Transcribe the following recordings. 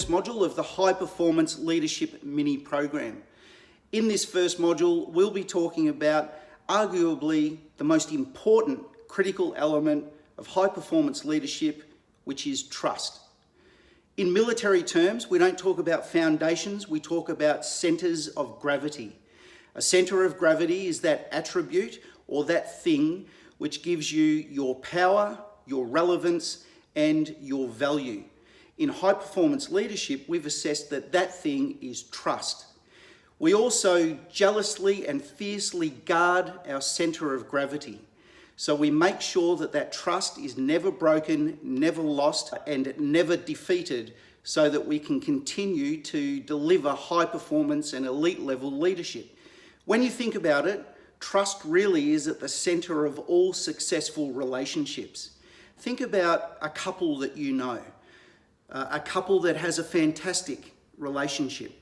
first module of the High Performance Leadership Mini Program. In this first module, we'll be talking about arguably the most important critical element of high performance leadership, which is trust. In military terms, we don't talk about foundations, we talk about centers of gravity. A center of gravity is that attribute or that thing which gives you your power, your relevance, and your value. In high performance leadership, we've assessed that that thing is trust. We also jealously and fiercely guard our center of gravity. So we make sure that that trust is never broken, never lost, and never defeated, so that we can continue to deliver high performance and elite level leadership. When you think about it, trust really is at the center of all successful relationships. Think about a couple that you know, a couple that has a fantastic relationship.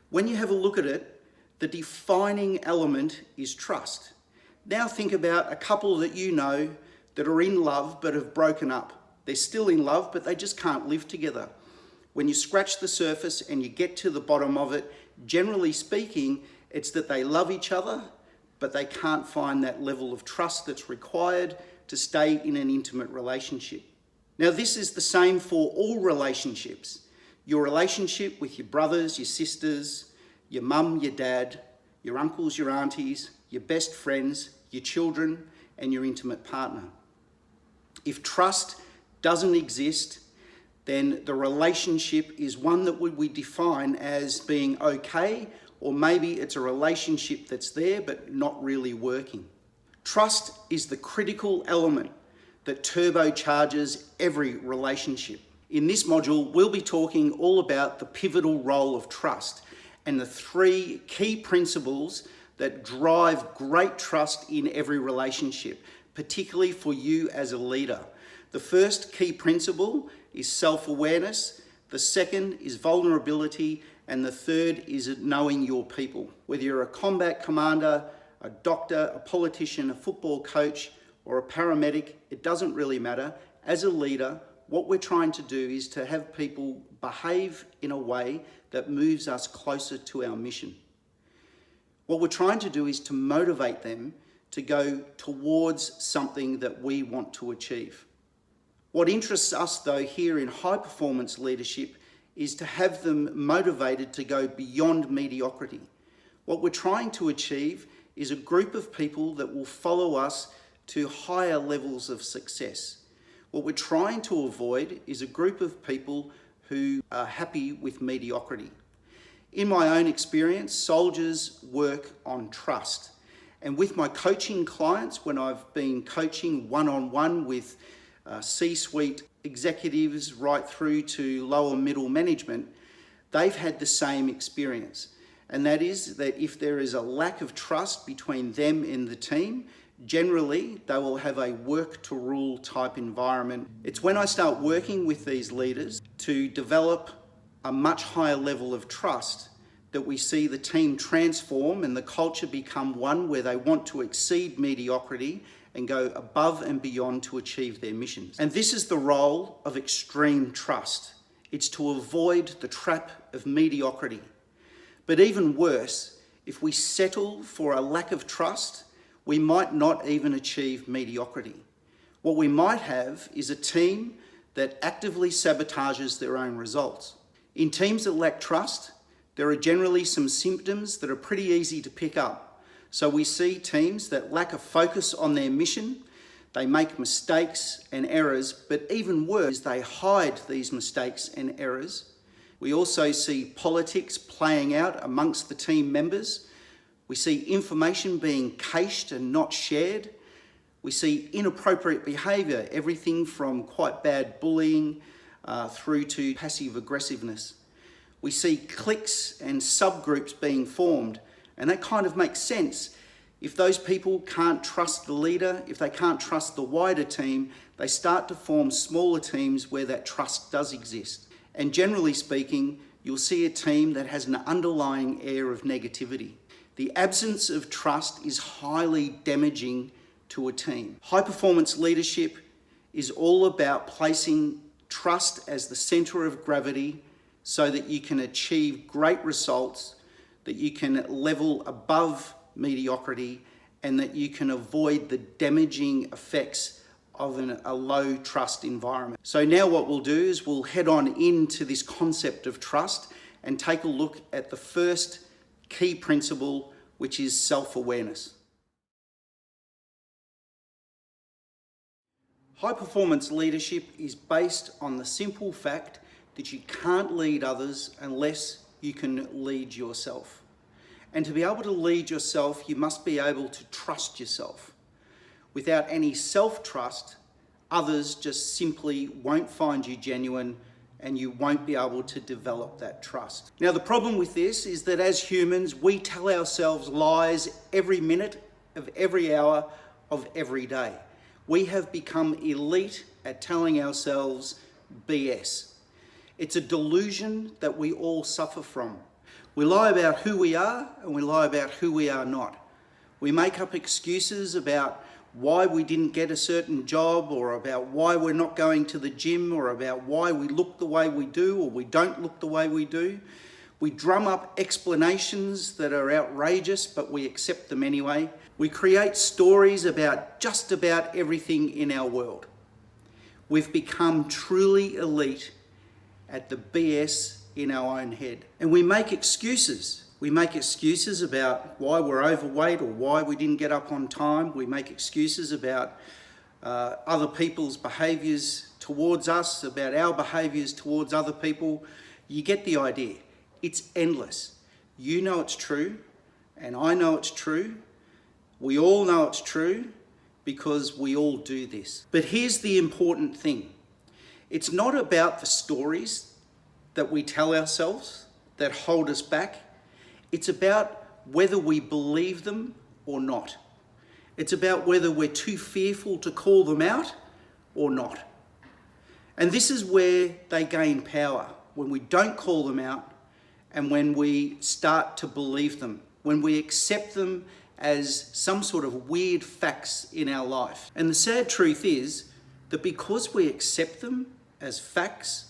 When you have a look at it, the defining element is trust. Now think about a couple that you know that are in love but have broken up. They're still in love, but they just can't live together. When you scratch the surface and you get to the bottom of it, generally speaking, it's that they love each other, but they can't find that level of trust that's required to stay in an intimate relationship. Now, this is the same for all relationships. Your relationship with your brothers, your sisters, your mum, your dad, your uncles, your aunties, your best friends, your children, and your intimate partner. If trust doesn't exist, then the relationship is one that we define as being okay, or maybe it's a relationship that's there but not really working. Trust is the critical element that turbocharges every relationship. In this module, we'll be talking all about the pivotal role of trust and the 3 key principles that drive great trust in every relationship, particularly for you as a leader. The first key principle is self-awareness, the second is vulnerability, and the third is knowing your people. Whether you're a combat commander, a doctor, a politician, a football coach, or a paramedic, it doesn't really matter. As a leader, what we're trying to do is to have people behave in a way that moves us closer to our mission. What we're trying to do is to motivate them to go towards something that we want to achieve. What interests us though here in high performance leadership is to have them motivated to go beyond mediocrity. What we're trying to achieve is a group of people that will follow us to higher levels of success. What we're trying to avoid is a group of people who are happy with mediocrity. In my own experience, soldiers work on trust. And with my coaching clients, when I've been coaching one-on-one with C-suite executives right through to lower middle management, they've had the same experience. And that is that if there is a lack of trust between them and the team, generally they will have a work to rule type environment. It's when I start working with these leaders to develop a much higher level of trust that we see the team transform and the culture become one where they want to exceed mediocrity and go above and beyond to achieve their missions. And this is the role of extreme trust. It's to avoid the trap of mediocrity. But even worse, if we settle for a lack of trust, we might not even achieve mediocrity. What we might have is a team that actively sabotages their own results. In teams that lack trust, there are generally some symptoms that are pretty easy to pick up. So we see teams that lack a focus on their mission, they make mistakes and errors, but even worse, they hide these mistakes and errors. We also see politics playing out amongst the team members. We see information being cached and not shared. We see inappropriate behaviour, everything from quite bad bullying through to passive aggressiveness. We see cliques and subgroups being formed, and that kind of makes sense. If those people can't trust the leader, if they can't trust the wider team, they start to form smaller teams where that trust does exist. And generally speaking, you'll see a team that has an underlying air of negativity. The absence of trust is highly damaging to a team. High performance leadership is all about placing trust as the center of gravity so that you can achieve great results, that you can level above mediocrity, and that you can avoid the damaging effects of a low trust environment. So now what we'll do is we'll head on into this concept of trust and take a look at the first key principle, which is self-awareness. High-performance leadership is based on the simple fact that you can't lead others unless you can lead yourself. And to be able to lead yourself, you must be able to trust yourself. Without any self-trust, others just simply won't find you genuine and you won't be able to develop that trust. Now, the problem with this is that as humans, we tell ourselves lies every minute of every hour of every day. We have become elite at telling ourselves BS. It's a delusion that we all suffer from. We lie about who we are and we lie about who we are not. We make up excuses about why we didn't get a certain job, or about why we're not going to the gym, or about why we look the way we do or we don't look the way we do. We drum up explanations that are outrageous, but we accept them anyway. We create stories about just about everything in our world. We've become truly elite at the BS in our own head. And we make excuses. We make excuses about why we're overweight or why we didn't get up on time. We make excuses about other people's behaviours towards us, about our behaviours towards other people. You get the idea. It's endless. You know it's true, and I know it's true. We all know it's true because we all do this. But here's the important thing. It's not about the stories that we tell ourselves that hold us back. It's about whether we believe them or not. It's about whether we're too fearful to call them out or not. And this is where they gain power, when we don't call them out and when we start to believe them, when we accept them as some sort of weird facts in our life. And the sad truth is that because we accept them as facts,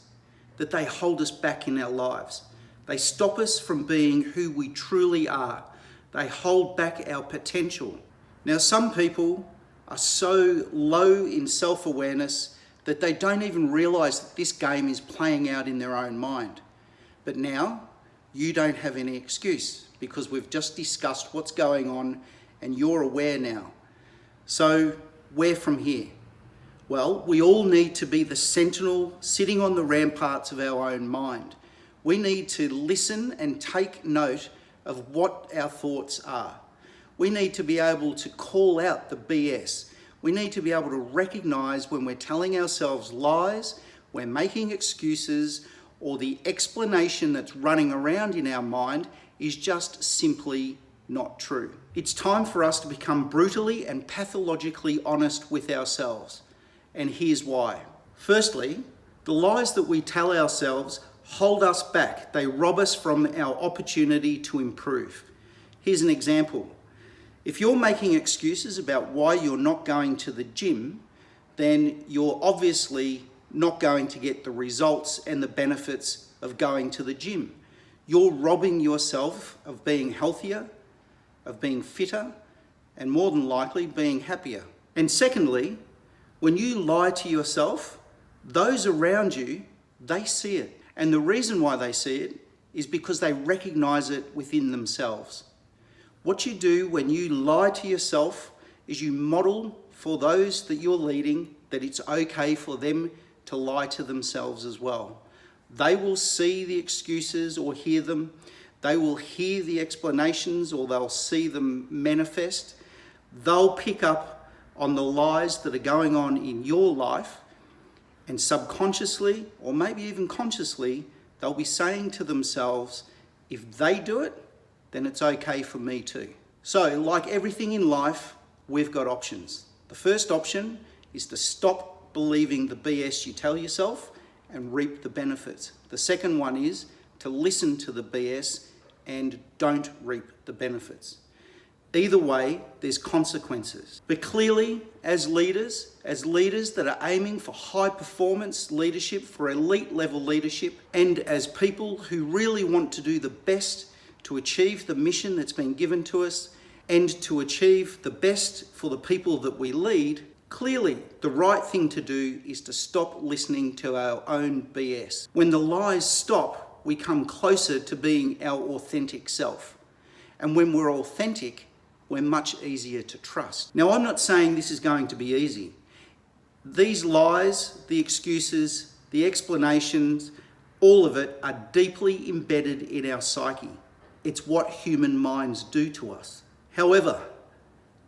that they hold us back in our lives. They stop us from being who we truly are. They hold back our potential. Now, some people are so low in self-awareness that they don't even realize that this game is playing out in their own mind. But now, you don't have any excuse because we've just discussed what's going on and you're aware now. So, where from here? Well, we all need to be the sentinel sitting on the ramparts of our own mind. We need to listen and take note of what our thoughts are. We need to be able to call out the BS. We need to be able to recognize when we're telling ourselves lies, we're making excuses, or the explanation that's running around in our mind is just simply not true. It's time for us to become brutally and pathologically honest with ourselves. And here's why. Firstly, the lies that we tell ourselves hold us back. They rob us from our opportunity to improve. Here's an example. If you're making excuses about why you're not going to the gym, then you're obviously not going to get the results and the benefits of going to the gym. You're robbing yourself of being healthier, of being fitter, and more than likely being happier. And secondly, when you lie to yourself, those around you, they see it. And the reason why they see it is because they recognize it within themselves. What you do when you lie to yourself is you model for those that you're leading that it's okay for them to lie to themselves as well. They will see the excuses or hear them. They will hear the explanations or they'll see them manifest. They'll pick up on the lies that are going on in your life, and subconsciously, or maybe even consciously, they'll be saying to themselves, if they do it, then it's okay for me too. So, like everything in life, we've got options. The first option is to stop believing the BS you tell yourself and reap the benefits. The second one is to listen to the BS and don't reap the benefits. Either way, there's consequences. But clearly, as leaders that are aiming for high performance leadership, for elite level leadership, and as people who really want to do the best to achieve the mission that's been given to us and to achieve the best for the people that we lead, clearly the right thing to do is to stop listening to our own BS. When the lies stop, we come closer to being our authentic self. And when we're authentic, we're much easier to trust. Now, I'm not saying this is going to be easy. These lies, the excuses, the explanations, all of it are deeply embedded in our psyche. It's what human minds do to us. However,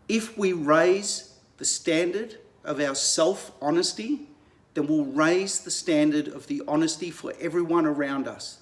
if we raise the standard of our self-honesty, then we'll raise the standard of the honesty for everyone around us.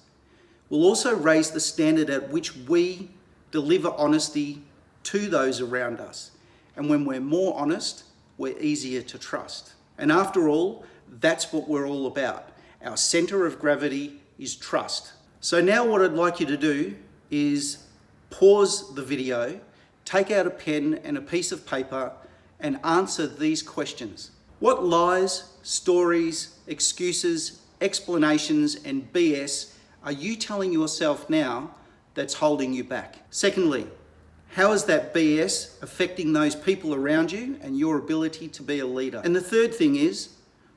We'll also raise the standard at which we deliver honesty to those around us. And when we're more honest, we're easier to trust. And after all, that's what we're all about. Our center of gravity is trust. So now what I'd like you to do is pause the video, take out a pen and a piece of paper, and answer these questions. What lies, stories, excuses, explanations, and BS are you telling yourself now that's holding you back? Secondly, how is that BS affecting those people around you and your ability to be a leader? And the third thing is,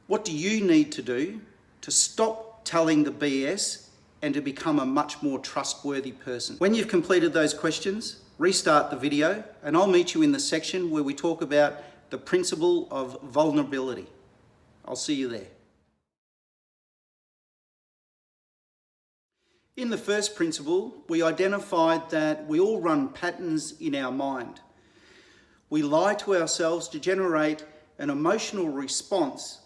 what do you need to do to stop telling the BS and to become a much more trustworthy person? When you've completed those questions, restart the video and I'll meet you in the section where we talk about the principle of vulnerability. I'll see you there. In the first principle, we identified that we all run patterns in our mind. We lie to ourselves to generate an emotional response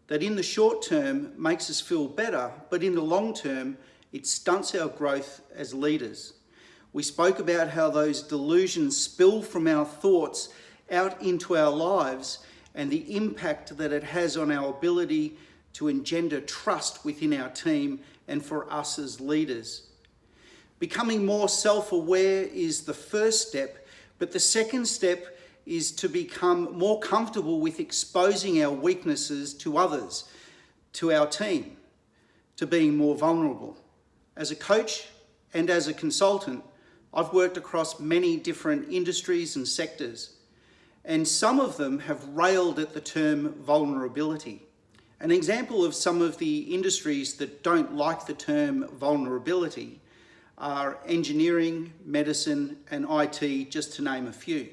that in the short term makes us feel better, but in the long term, it stunts our growth as leaders. We spoke about how those delusions spill from our thoughts out into our lives and the impact that it has on our ability to engender trust within our team and for us as leaders. Becoming more self-aware is the first step, but the second step is to become more comfortable with exposing our weaknesses to others, to our team, to being more vulnerable. As a coach and as a consultant, I've worked across many different industries and sectors, and some of them have railed at the term vulnerability. An example of some of the industries that don't like the term vulnerability are engineering, medicine, and IT, just to name a few.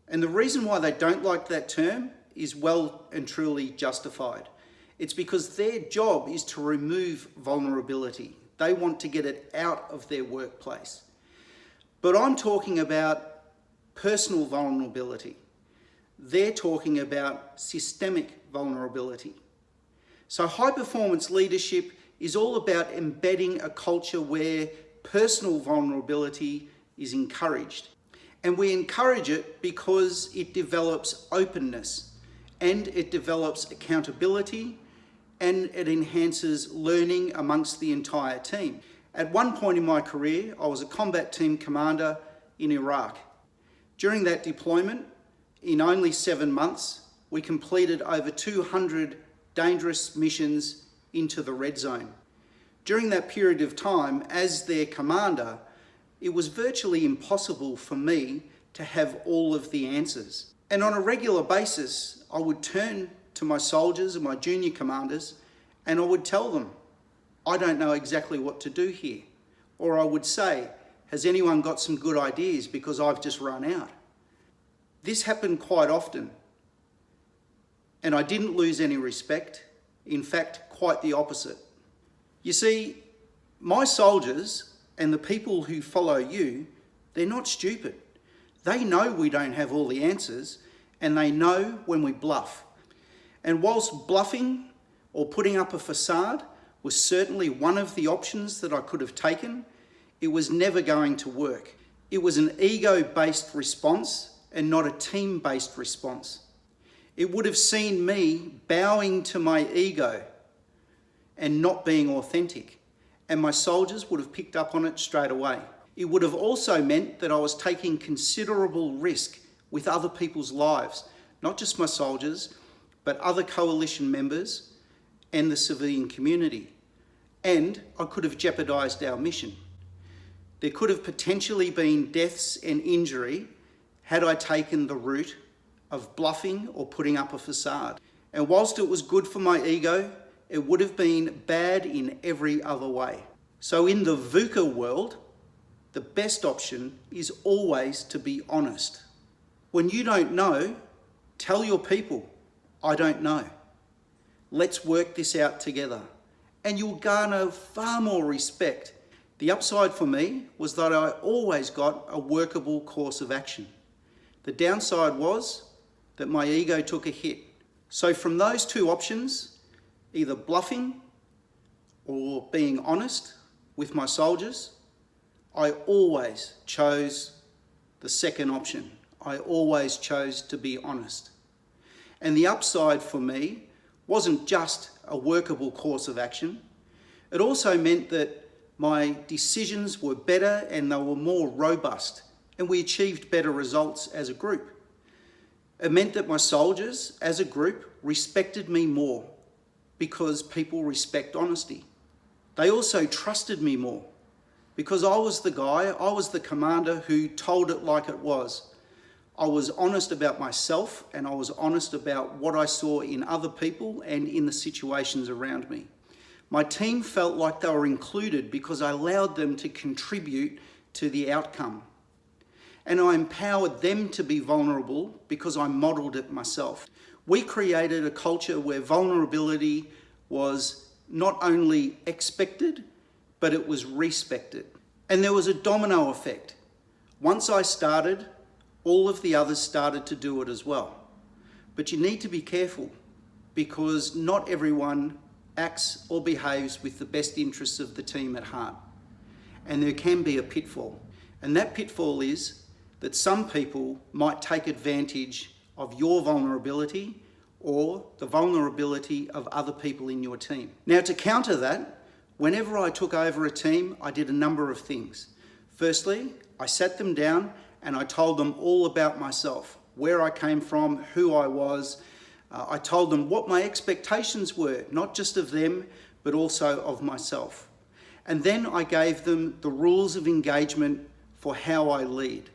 And the reason why they don't like that term is well and truly justified. It's because their job is to remove vulnerability. They want to get it out of their workplace. But I'm talking about personal vulnerability. They're talking about systemic vulnerability. So high performance leadership is all about embedding a culture where personal vulnerability is encouraged. And we encourage it because it develops openness and it develops accountability and it enhances learning amongst the entire team. At one point in my career, I was a combat team commander in Iraq. During that deployment, in only 7 months, we completed over 200 dangerous missions into the red zone. During that period of time, as their commander, it was virtually impossible for me to have all of the answers. And on a regular basis, I would turn to my soldiers and my junior commanders and I would tell them, I don't know exactly what to do here. Or I would say, has anyone got some good ideas because I've just run out? This happened quite often. And I didn't lose any respect. In fact, quite the opposite. You see, my soldiers and the people who follow you, they're not stupid. They know we don't have all the answers and they know when we bluff. And whilst bluffing or putting up a facade was certainly one of the options that I could have taken, it was never going to work. It was an ego-based response and not a team-based response. It would have seen me bowing to my ego and not being authentic, and my soldiers would have picked up on it straight away. It would have also meant that I was taking considerable risk with other people's lives, not just my soldiers, but other coalition members and the civilian community. And I could have jeopardised our mission. There could have potentially been deaths and injury had I taken the route of bluffing or putting up a facade. And whilst it was good for my ego, it would have been bad in every other way. So in the VUCA world, the best option is always to be honest. When you don't know, tell your people, I don't know. Let's work this out together. And you'll garner far more respect. The upside for me was that I always got a workable course of action. The downside was that my ego took a hit. So from those two options, either bluffing or being honest with my soldiers, I always chose the second option. I always chose to be honest. And the upside for me wasn't just a workable course of action. It also meant that my decisions were better and they were more robust, and we achieved better results as a group. It meant that my soldiers, as a group, respected me more because people respect honesty. They also trusted me more because I was the guy, I was the commander who told it like it was. I was honest about myself and I was honest about what I saw in other people and in the situations around me. My team felt like they were included because I allowed them to contribute to the outcome. And I empowered them to be vulnerable because I modelled it myself. We created a culture where vulnerability was not only expected, but it was respected. And there was a domino effect. Once I started, all of the others started to do it as well. But you need to be careful because not everyone acts or behaves with the best interests of the team at heart. And there can be a pitfall. And that pitfall is that some people might take advantage of your vulnerability or the vulnerability of other people in your team. Now, to counter that, whenever I took over a team, I did a number of things. Firstly, I sat them down and I told them all about myself, where I came from, who I was. I told them what my expectations were, not just of them, but also of myself. And then I gave them the rules of engagement for how I lead.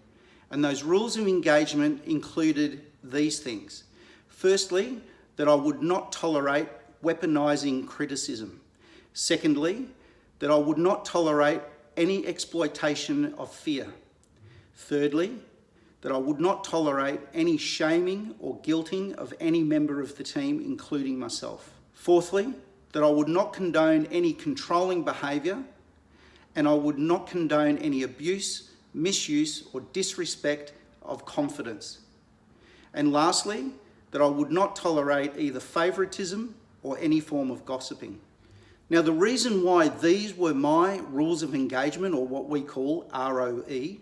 And those rules of engagement included these things. Firstly, that I would not tolerate weaponizing criticism. Secondly, that I would not tolerate any exploitation of fear. Thirdly, that I would not tolerate any shaming or guilting of any member of the team, including myself. Fourthly, that I would not condone any controlling behaviour, and I would not condone any abuse, misuse or disrespect of confidence. And lastly, that I would not tolerate either favouritism or any form of gossiping. Now, the reason why these were my rules of engagement, or what we call ROE,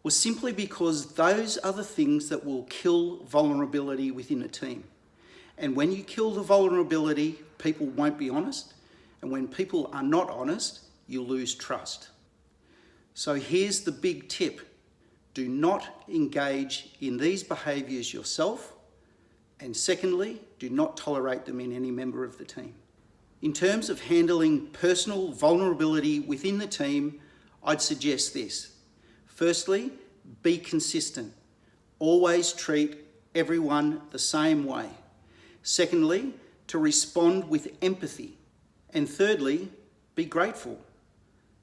was simply because those are the things that will kill vulnerability within a team. And when you kill the vulnerability, people won't be honest. And when people are not honest, you lose trust. So here's the big tip. Do not engage in these behaviours yourself. And secondly, do not tolerate them in any member of the team. In terms of handling personal vulnerability within the team, I'd suggest this. Firstly, be consistent. Always treat everyone the same way. Secondly, to respond with empathy. And thirdly, be grateful.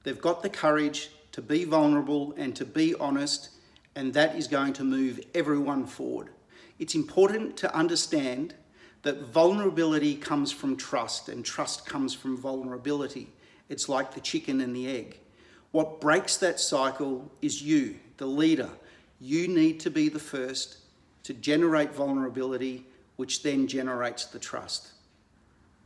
They've got the courage to be vulnerable and to be honest, and that is going to move everyone forward. It's important to understand that vulnerability comes from trust and trust comes from vulnerability. It's like the chicken and the egg. What breaks that cycle is you, the leader. You need to be the first to generate vulnerability, which then generates the trust.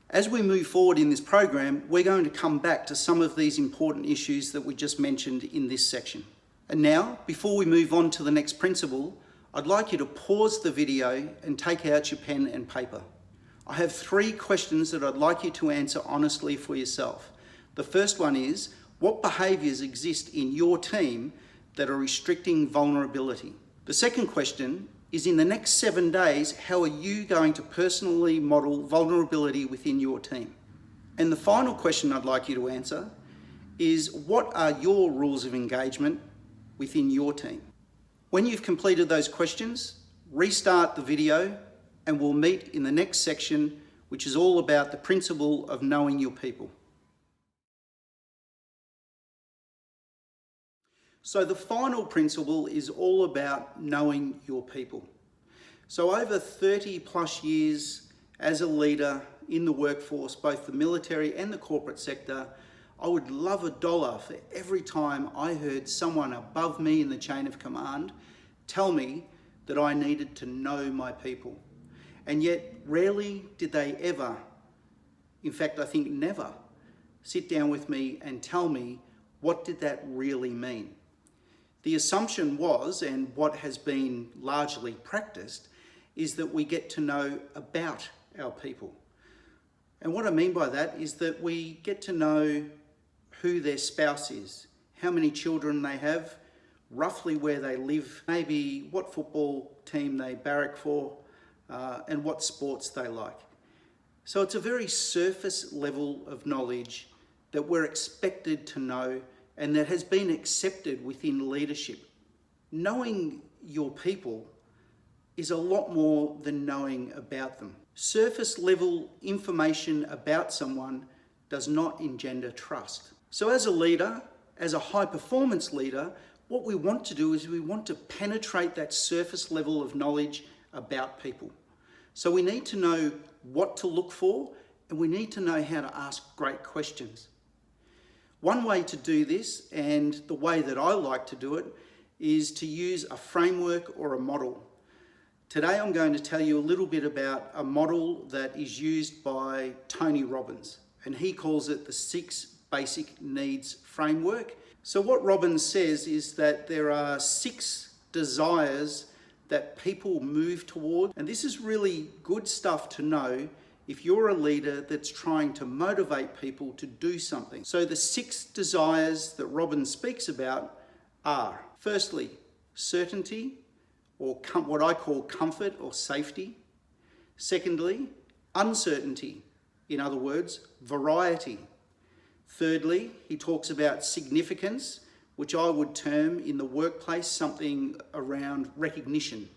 As we move forward in this program, we're going to come back to some of these important issues that we just mentioned in this section. And now, before we move on to the next principle, I'd like you to pause the video and take out your pen and paper. I have 3 questions that I'd like you to answer honestly for yourself. The first one is, What behaviours exist in your team that are restricting vulnerability? The second question is, in the next 7 days, how are you going to personally model vulnerability within your team? And the final question I'd like you to answer is, what are your rules of engagement within your team? When you've completed those questions, restart the video and we'll meet in the next section, which is all about the principle of knowing your people. So the final principle is all about knowing your people. So over 30 plus years as a leader in the workforce, both the military and the corporate sector, I would love $1 for every time I heard someone above me in the chain of command tell me that I needed to know my people. And yet rarely did they ever, in fact I think never, sit down with me and tell me what did that really mean. The assumption was, and what has been largely practiced, is that we get to know about our people. And what I mean by that is that we get to know who their spouse is, how many children they have, roughly where they live, maybe what football team they barrack for, and what sports they like. So it's a very surface level of knowledge that we're expected to know and that has been accepted within leadership. Knowing your people is a lot more than knowing about them. Surface level information about someone does not engender trust. So as a leader, as a high performance leader, what we want to do is we want to penetrate that surface level of knowledge about people. So we need to know what to look for, and we need to know how to ask great questions. One way to do this, and the way that I like to do it, is to use a framework or a model. Today I'm going to tell you a little bit about a model that is used by Tony Robbins, and he calls it the 6 basic needs framework. So what Robbins says is that there are 6 desires that people move toward, and this is really good stuff to know if you're a leader that's trying to motivate people to do something. So the 6 desires that Robbins speaks about are, firstly, certainty, or what I call comfort or safety. Secondly, uncertainty, in other words, variety. Thirdly, he talks about significance, which I would term in the workplace something around recognition.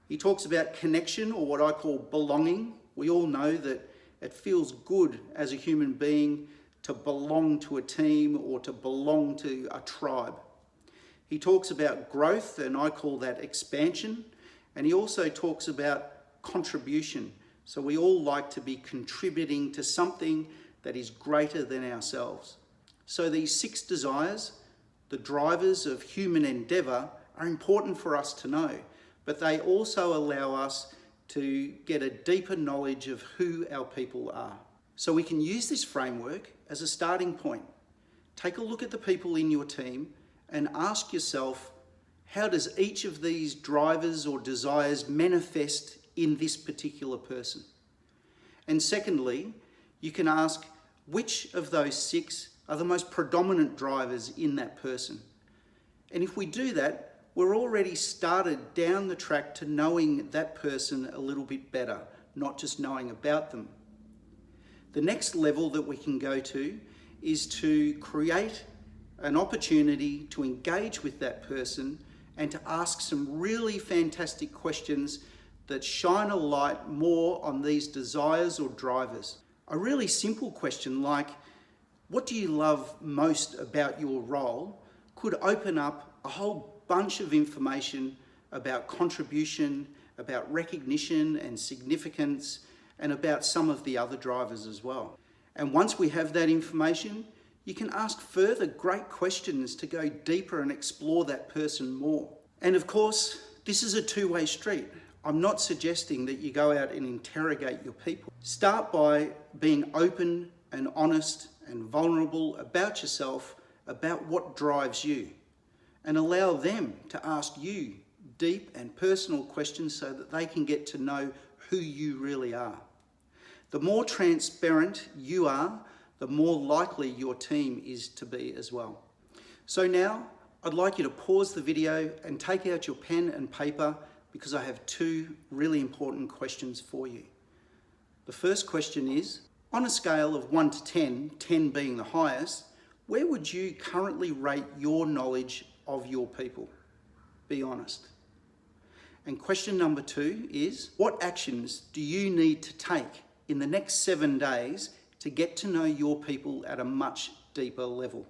He talks about connection, or what I call belonging. We all know that it feels good as a human being to belong to a team or to belong to a tribe. He talks about growth, and I call that expansion. And he also talks about contribution. So we all like to be contributing to something that is greater than ourselves. So these 6 desires, the drivers of human endeavour, are important for us to know, but they also allow us to get a deeper knowledge of who our people are. So we can use this framework as a starting point. Take a look at the people in your team and ask yourself, how does each of these drivers or desires manifest in this particular person? And secondly, you can ask, which of those 6 are the most predominant drivers in that person? And if we do that, we're already started down the track to knowing that person a little bit better, not just knowing about them. The next level that we can go to is to create an opportunity to engage with that person and to ask some really fantastic questions that shine a light more on these desires or drivers. A really simple question like, what do you love most about your role, could open up a whole bunch of information about contribution, about recognition and significance, and about some of the other drivers as well. And once we have that information, you can ask further great questions to go deeper and explore that person more. And of course, this is a two-way street. I'm not suggesting that you go out and interrogate your people. Start by being open and honest and vulnerable about yourself, about what drives you, and allow them to ask you deep and personal questions so that they can get to know who you really are. The more transparent you are, the more likely your team is to be as well. So now, I'd like you to pause the video and take out your pen and paper because I have two really important questions for you. The first question is, on a scale of 1 to 10, 10 being the highest, where would you currently rate your knowledge of your people? Be honest. And question number 2 is, what actions do you need to take in the next 7 days to get to know your people at a much deeper level?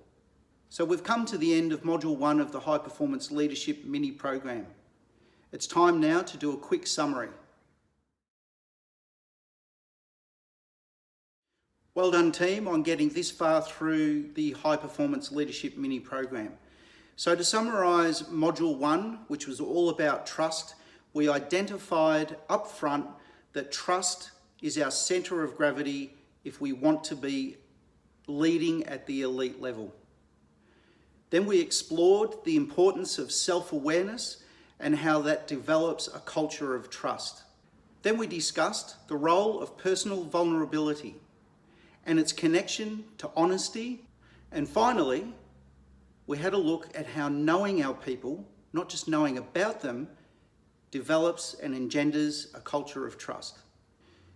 So we've come to the end of Module 1 of the High Performance Leadership mini program. It's time now to do a quick summary. Well done, team, on getting this far through the High Performance Leadership mini program. So to summarise Module 1, which was all about trust, we identified up front that trust is our centre of gravity if we want to be leading at the elite level. Then we explored the importance of self-awareness and how that develops a culture of trust. Then we discussed the role of personal vulnerability and its connection to honesty. And finally, we had a look at how knowing our people, not just knowing about them, develops and engenders a culture of trust.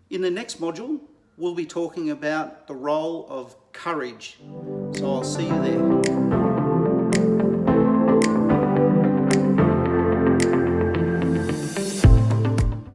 In the next module, we'll be talking about the role of courage. So I'll see you there.